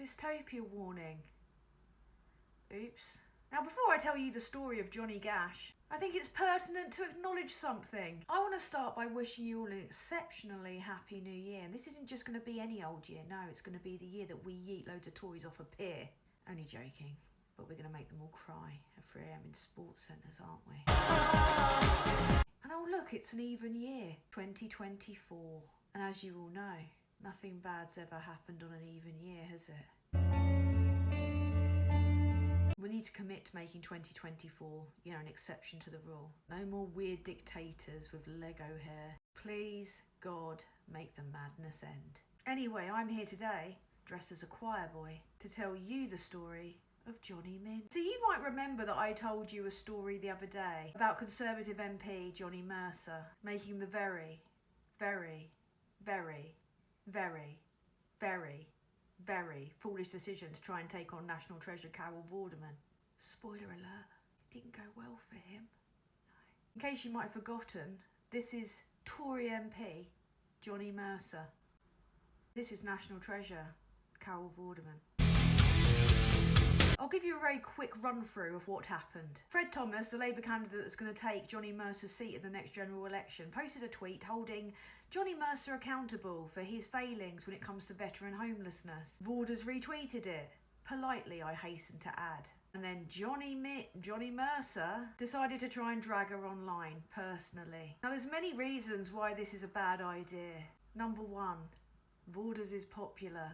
dystopia warning. Oops. Now, before I tell you the story of Johnny Gash, I think it's pertinent to acknowledge something. I want to start by wishing you all an exceptionally happy new year. And this isn't just going to be any old year. No, it's going to be the year that we yeet loads of Tories off a pier. Only joking. But we're going to make them all cry at 3 AM in sports centres, aren't we? And oh look, it's an even year, 2024. And as you all know, nothing bad's ever happened on an even year, has it? We need to commit to making 2024, an exception to the rule. No more weird dictators with Lego hair. Please, God, make the madness end. Anyway, I'm here today, dressed as a choir boy, to tell you the story of Johnny Minge. So you might remember that I told you a story the other day about Conservative MP Johnny Mercer making the very, very, very, very, very, very foolish decision to try and take on National Treasure Carol Vorderman. Spoiler alert, it didn't go well for him. No. In case you might have forgotten, this is Tory MP Johnny Mercer. This is National Treasure Carol Vorderman. I'll give you a very quick run through of what happened. Fred Thomas, the Labour candidate that's going to take Johnny Mercer's seat at the next general election, posted a tweet holding Johnny Mercer accountable for his failings when it comes to veteran homelessness. Vorders retweeted it. Politely, I hasten to add. And then Johnny Mercer decided to try and drag her online, personally. Now, there's many reasons why this is a bad idea. Number one, Vorders is popular.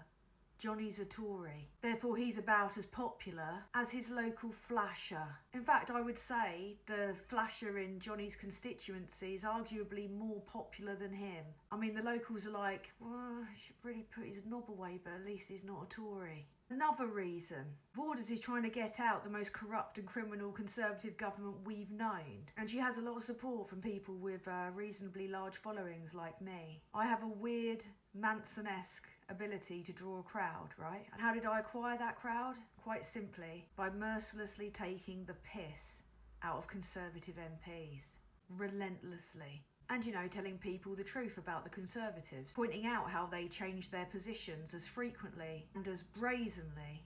Johnny's a Tory. Therefore, he's about as popular as his local flasher. In fact, I would say the flasher in Johnny's constituency is arguably more popular than him. I mean, the locals are like, well, he should really put his knob away, but at least he's not a Tory. Another reason, Vorders is trying to get out the most corrupt and criminal Conservative government we've known. And she has a lot of support from people with reasonably large followings like me. I have a weird Manson-esque ability to draw a crowd, right? And how did I acquire that crowd? Quite simply, by mercilessly taking the piss out of Conservative MPs. Relentlessly. And, telling people the truth about the Conservatives, pointing out how they change their positions as frequently and as brazenly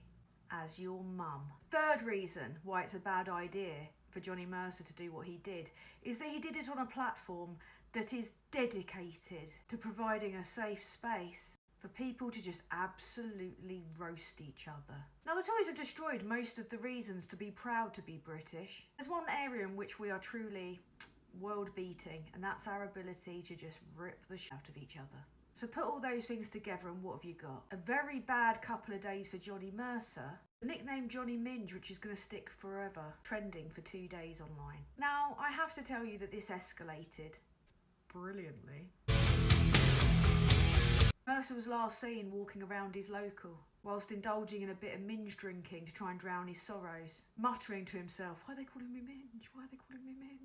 as your mum. Third reason why it's a bad idea for Johnny Mercer to do what he did is that he did it on a platform that is dedicated to providing a safe space for people to just absolutely roast each other. Now, the Tories have destroyed most of the reasons to be proud to be British. There's one area in which we are truly world-beating, and that's our ability to just rip the shit out of each other. So put all those things together and what have you got? A very bad couple of days for Johnny Mercer, the nickname Johnny Minge, which is going to stick forever, trending for 2 days online. Now, I have to tell you that this escalated brilliantly. Mercer was last seen walking around his local, whilst indulging in a bit of minge drinking to try and drown his sorrows, muttering to himself, why are they calling me Minge? Why are they calling me Minge?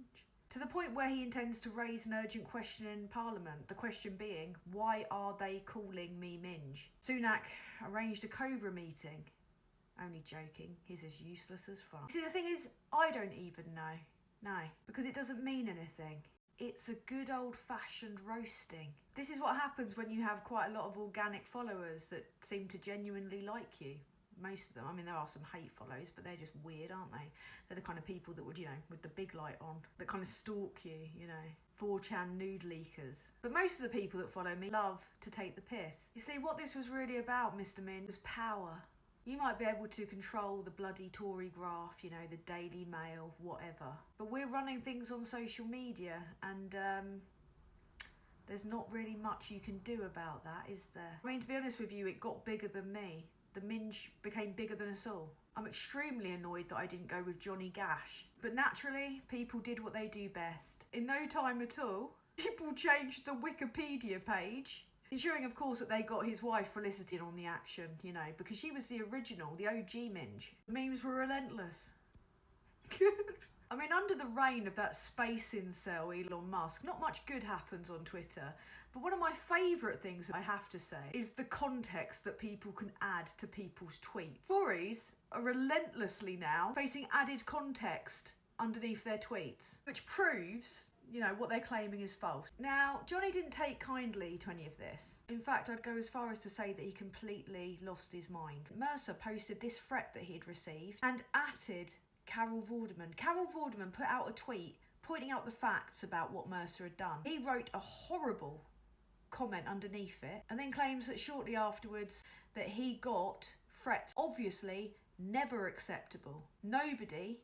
To the point where he intends to raise an urgent question in Parliament, the question being, why are they calling me Minge? Sunak arranged a Cobra meeting. Only joking, he's as useless as fuck. See, the thing is, I don't even know. No, because it doesn't mean anything. It's a good old-fashioned roasting. This is what happens when you have quite a lot of organic followers that seem to genuinely like you. Most of them, I mean, there are some hate follows, but they're just weird, aren't they? They're the kind of people that would, with the big light on, that kind of stalk you, 4chan nude leakers. But most of the people that follow me love to take the piss. You see, what this was really about, Mr. Min, was power. You might be able to control the bloody Tory graph, the Daily Mail, whatever. But we're running things on social media, and there's not really much you can do about that, is there? I mean, to be honest with you, it got bigger than me. The Minge became bigger than us all. I'm extremely annoyed that I didn't go with Johnny Gash. But naturally, people did what they do best. In no time at all, people changed the Wikipedia page, ensuring, of course, that they got his wife Felicity on the action, because she was the original, the OG Minge. The memes were relentless. I mean, under the reign of that space incel Elon Musk, not much good happens on Twitter. But one of my favourite things, I have to say, is the context that people can add to people's tweets. Tories are relentlessly now facing added context underneath their tweets, which proves you know, what they're claiming is false. Now, Johnny didn't take kindly to any of this. In fact, I'd go as far as to say that he completely lost his mind. Mercer posted this threat that he'd received and atted Carol Vorderman. Carol Vorderman put out a tweet pointing out the facts about what Mercer had done. He wrote a horrible comment underneath it and then claims that shortly afterwards that he got threats. Obviously, never acceptable. Nobody,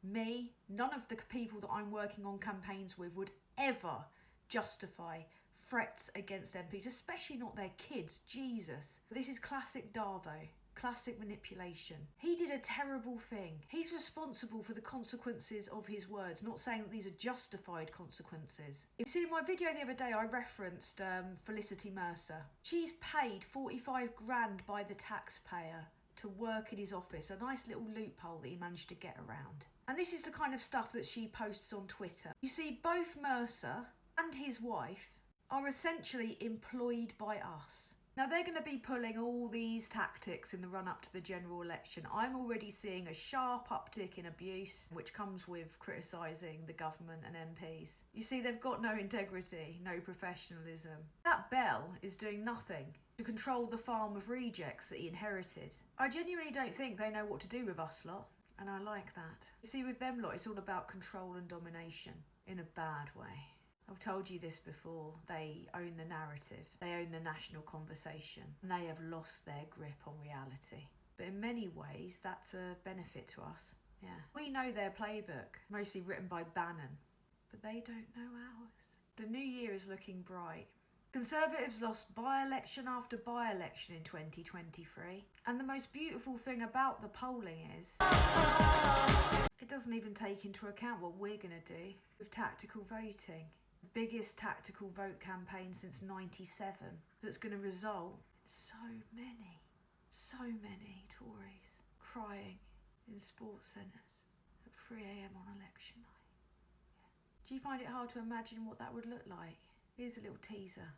me, none of the people that I'm working on campaigns with would ever justify threats against MPs, especially not their kids. Jesus. This is classic Darvo. Classic manipulation. He did a terrible thing. He's responsible for the consequences of his words, not saying that these are justified consequences. You see, in my video the other day, I referenced Felicity Mercer. She's paid 45 grand by the taxpayer to work in his office, a nice little loophole that he managed to get around. And this is the kind of stuff that she posts on Twitter. You see, both Mercer and his wife are essentially employed by us. Now, they're going to be pulling all these tactics in the run-up to the general election. I'm already seeing a sharp uptick in abuse, which comes with criticising the government and MPs. You see, they've got no integrity, no professionalism. That Bell is doing nothing to control the farm of rejects that he inherited. I genuinely don't think they know what to do with us lot, and I like that. You see, with them lot, it's all about control and domination, in a bad way. I've told you this before, they own the narrative, they own the national conversation, and they have lost their grip on reality. But in many ways, that's a benefit to us, yeah. We know their playbook, mostly written by Bannon, but they don't know ours. The new year is looking bright. Conservatives lost by-election after by-election in 2023, and the most beautiful thing about the polling is it doesn't even take into account what we're going to do with tactical voting. Biggest tactical vote campaign since '97 that's going to result in so many Tories crying in sports centres at 3 AM on election night. Yeah. Do you find it hard to imagine what that would look like? Here's a little teaser.